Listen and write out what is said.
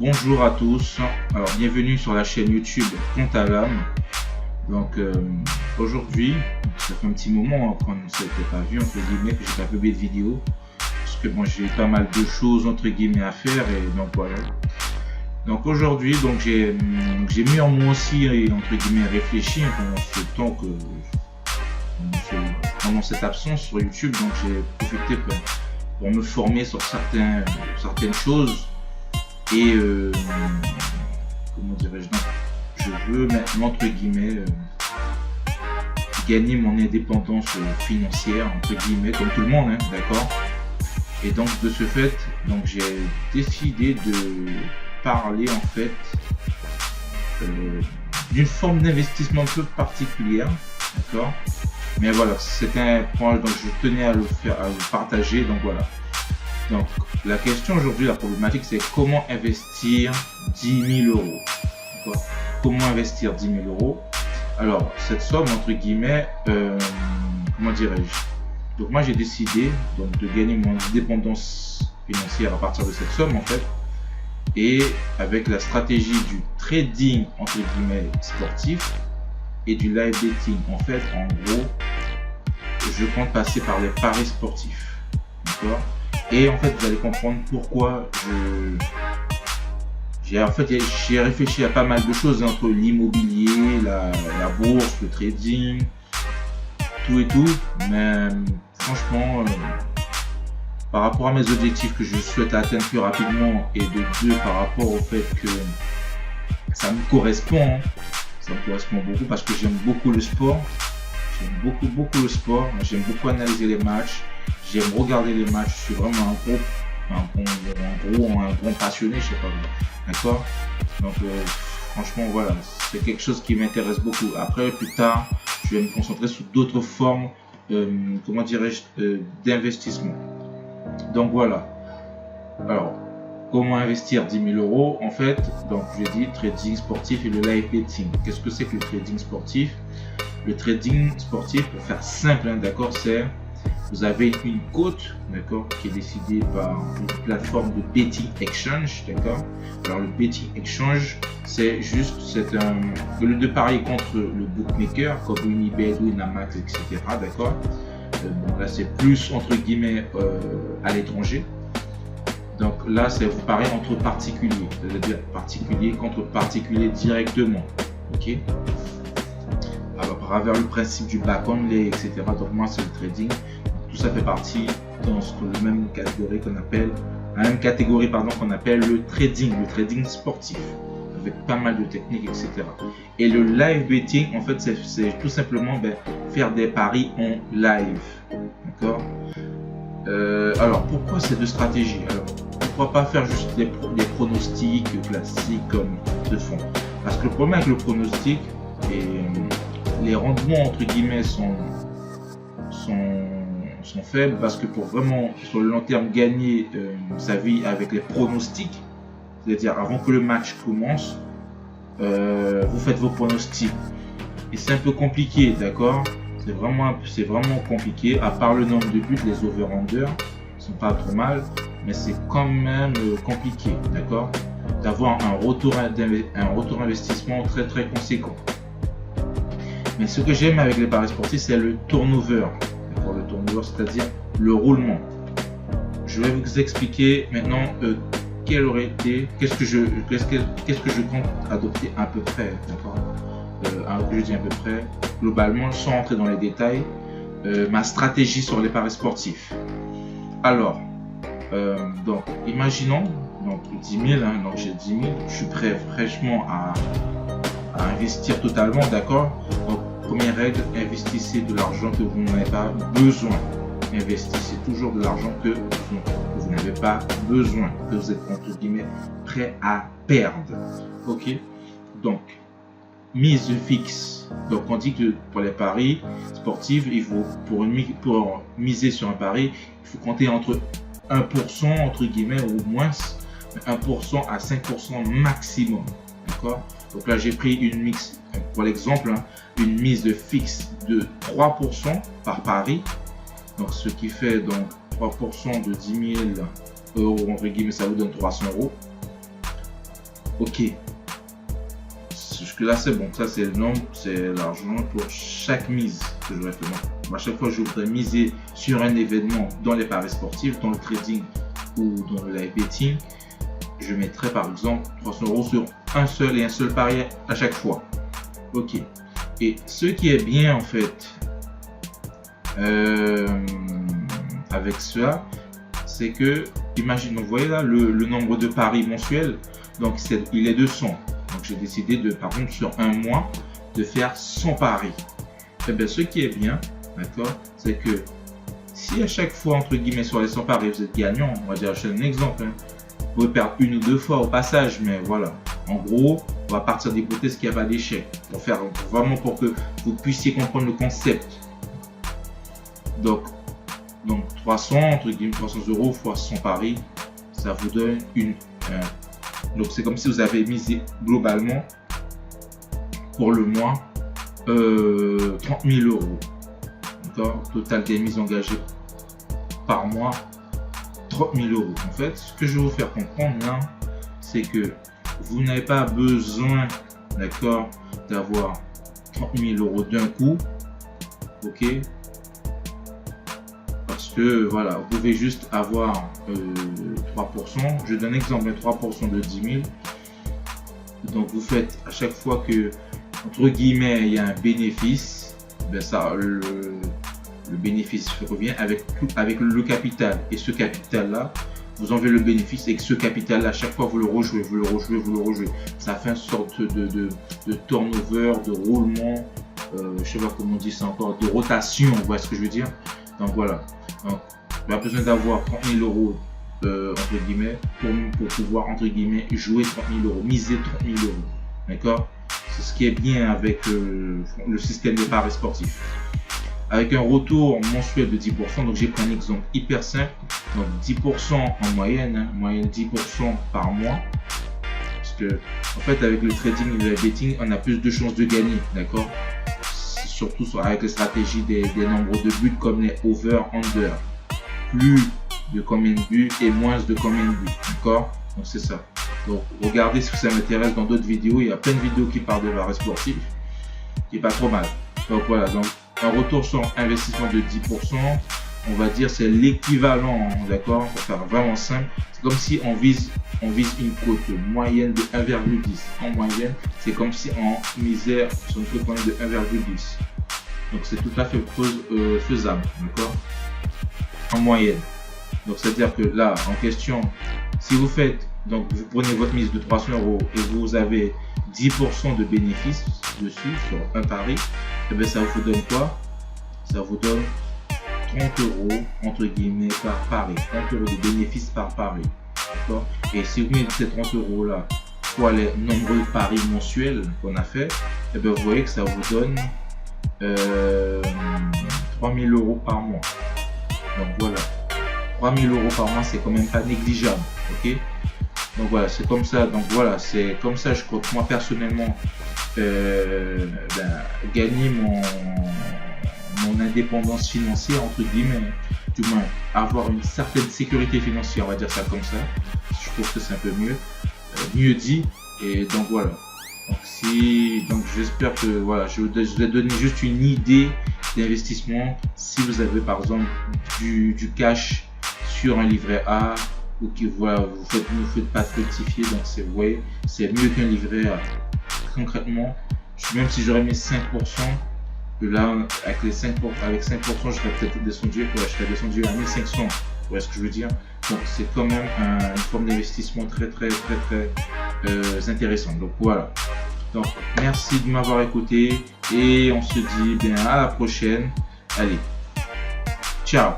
Bonjour à tous, alors bienvenue sur la chaîne YouTube Compte à l'âme. Donc aujourd'hui, ça fait un petit moment qu'on ne s'était pas vu entre guillemets, que j'ai pas publié de vidéo parce que bon, j'ai pas mal de choses entre guillemets à faire et donc voilà. Donc aujourd'hui, donc j'ai mis en moi aussi entre guillemets réfléchi pendant ce temps que pendant cette absence sur YouTube, donc j'ai profité pour me former sur certaines choses. Et comment dirais-je, je veux maintenant entre guillemets gagner mon indépendance financière entre guillemets comme tout le monde, hein, d'accord. Et donc de ce fait, donc j'ai décidé de parler en fait d'une forme d'investissement un peu particulière, d'accord. Mais voilà, c'était un point donc je tenais à le faire, à le partager, donc voilà. Donc, la question aujourd'hui, la problématique, c'est comment investir 10 000 euros. Comment investir 10 000 euros? Alors, cette somme, entre guillemets, comment dirais-je? Donc, moi, j'ai décidé donc, de gagner mon indépendance financière à partir de cette somme, en fait. Et avec la stratégie du trading, entre guillemets, sportif et du live betting. En fait, en gros, je compte passer par les paris sportifs. D'accord? Et en fait, vous allez comprendre pourquoi j'ai réfléchi à pas mal de choses entre l'immobilier, la bourse, le trading, tout et tout. Mais franchement, par rapport à mes objectifs que je souhaite atteindre plus rapidement et de deux par rapport au fait que ça me correspond, ça me correspond beaucoup parce que j'aime beaucoup le sport. J'aime beaucoup le sport. J'aime beaucoup analyser les matchs. J'aime regarder les matchs, je suis vraiment un gros passionné, je sais pas, d'accord. Donc franchement voilà, c'est quelque chose qui m'intéresse beaucoup. Après plus tard, je vais me concentrer sur d'autres formes, comment dirais-je, d'investissement. Donc voilà. Alors comment investir 10 000 euros? En fait, donc j'ai dit trading sportif et le live betting. Qu'est-ce que c'est que le trading sportif? Le trading sportif, pour faire simple, hein, d'accord, c'est vous avez une cote, d'accord, qui est décidée par une plateforme de betting exchange, d'accord. Alors le betting exchange, c'est juste, au lieu de parier contre le bookmaker comme Unibet, Winamax, etc., d'accord. Bon, là c'est plus entre guillemets à l'étranger. Donc là c'est vous pariez entre particuliers, c'est-à-dire particulier contre particulier directement, ok. Alors, à travers le principe du back only, etc. Donc moi c'est le trading. Tout ça fait partie dans la même catégorie qu'on appelle, le trading sportif, avec pas mal de techniques, etc. Et le live betting, en fait, c'est tout simplement faire des paris en live, d'accord. Alors, pourquoi ces deux stratégies? Alors, pourquoi pas faire juste des pronostics classiques comme de fond? Parce que le problème avec le pronostic, et les rendements entre guillemets sont faibles parce que pour vraiment sur le long terme gagner sa vie avec les pronostics, c'est-à-dire avant que le match commence, vous faites vos pronostics et c'est un peu compliqué, d'accord. C'est vraiment compliqué. À part le nombre de buts, les over-under sont pas trop mal, mais c'est quand même compliqué, d'accord, d'avoir un retour investissement très conséquent. Mais ce que j'aime avec les paris sportifs, c'est le turnover. Le turnover, c'est-à-dire le roulement. Je vais vous expliquer maintenant qu'est-ce que je compte adopter à peu près, d'accord. Je dis à peu près, globalement, sans rentrer dans les détails, ma stratégie sur les paris sportifs. Alors, donc, imaginons, donc 10 000, hein, donc j'ai 10 000, je suis prêt fraîchement à investir totalement, d'accord. Donc, première règle, investissez de l'argent que vous n'avez pas besoin. Investissez toujours de l'argent que vous n'avez pas besoin, que vous êtes entre guillemets prêt à perdre. Ok. Donc, mise fixe. Donc, on dit que pour les paris sportifs, il faut pour miser sur un pari, il faut compter entre 1% entre guillemets ou moins 1% à 5% maximum. D'accord. Donc là, j'ai pris une mix, pour l'exemple, hein, une mise de fixe de 3% par pari. Donc, ce qui fait donc 3% de 10 000 euros, entre guillemets, ça vous donne 300 euros. Ok. Jusque là c'est bon, ça c'est le nombre, c'est l'argent pour chaque mise que j'aurais fait. Donc, à chaque fois je voudrais miser sur un événement dans les paris sportifs, dans le trading ou dans le live betting, je mettrais par exemple 300 € sur un seul pari à chaque fois. Ok. Et ce qui est bien en fait avec cela, c'est que, imagine, vous voyez là le nombre de paris mensuels, donc il est de 100. Donc j'ai décidé de, par contre, sur un mois, de faire 100 paris. Et bien ce qui est bien, d'accord, c'est que si à chaque fois, entre guillemets, sur les 100 paris, vous êtes gagnant, on va dire, je donne un exemple, hein, vous pouvez perdre 1 ou 2 fois au passage, mais voilà. En gros, on va partir d'hypothèse qu'il n'y a pas d'échec. Pour faire vraiment pour que vous puissiez comprendre le concept. Donc 300, entre guillemets, 300 € fois 100 paris, ça vous donne donc c'est comme si vous avez misé globalement pour le mois 30 000 €. D'accord, total des mises engagées par mois 30 000 €. En fait, ce que je vais vous faire comprendre là, c'est que vous n'avez pas besoin, d'accord, d'avoir 30 000 € d'un coup, ok, parce que voilà, vous pouvez juste avoir 3%. Je donne un exemple, 3% de 10 000. Donc vous faites à chaque fois que, entre guillemets, il y a un bénéfice, ben ça, le bénéfice revient avec le capital. Et ce capital-là, vous enlevez le bénéfice et que ce capital-là, à chaque fois, vous le rejouez. Ça fait une sorte de turnover, de roulement, je sais pas comment on dit ça encore, de rotation, vous voyez ce que je veux dire. Donc voilà. Donc, il n'y a pas besoin d'avoir 30 000 € entre guillemets pour pouvoir entre guillemets jouer 30 000 €, miser 30 000 €. D'accord? C'est ce qui est bien avec le système de paris sportif. Avec un retour mensuel de 10%, donc j'ai pris un exemple hyper simple. Donc 10% en moyenne, hein, moyenne 10% par mois. Parce que en fait avec le trading et le betting, on a plus de chances de gagner, d'accord? Surtout avec les stratégies des nombres de buts comme les over-under. Plus de combien de buts et moins de combien de buts, d'accord? Donc c'est ça. Donc regardez si ça m'intéresse dans d'autres vidéos. Il y a plein de vidéos qui parlent de paris sportif, qui est pas trop mal. Donc voilà, donc un retour sur investissement de 10%, on va dire c'est l'équivalent, d'accord? Ça faire vraiment simple. C'est comme si on vise une cote moyenne de 1,10. En moyenne, c'est comme si on misait sur une cote moyenne de 1,10. Donc c'est tout à fait faisable, d'accord? En moyenne. Donc c'est-à-dire que là, en question, si vous faites, donc vous prenez votre mise de 300 € et vous avez 10% de bénéfice dessus sur un pari, et bien ça vous donne quoi? Ça vous donne 30 € entre guillemets par pari, 30 € de bénéfice par pari, d'accord? Et si vous mettez ces 30 € là fois les nombreux paris mensuels qu'on a fait, et bien vous voyez que ça vous donne 3 000 € par mois. Donc voilà, 3 000 € par mois, c'est quand même pas négligeable, ok? Donc voilà, c'est comme ça. Donc voilà, c'est comme ça. Je compte moi personnellement gagner mon indépendance financière entre guillemets, du moins avoir une certaine sécurité financière, on va dire ça comme ça. Je trouve que c'est un peu mieux dit. Et donc voilà. Donc j'espère que voilà, je vous ai donné juste une idée d'investissement. Si vous avez par exemple du cash sur un livret A, ou que voilà, vous ne faites pas fructifier, donc c'est mieux qu'un livret A. Concrètement, même si j'aurais mis 5%, que là avec 5%, je serais peut-être descendu, je serais descendu à 1500. Vous voyez ce que je veux dire? Donc c'est quand même une forme d'investissement très intéressant. Donc voilà. Donc merci de m'avoir écouté et on se dit bien à la prochaine. Allez, ciao.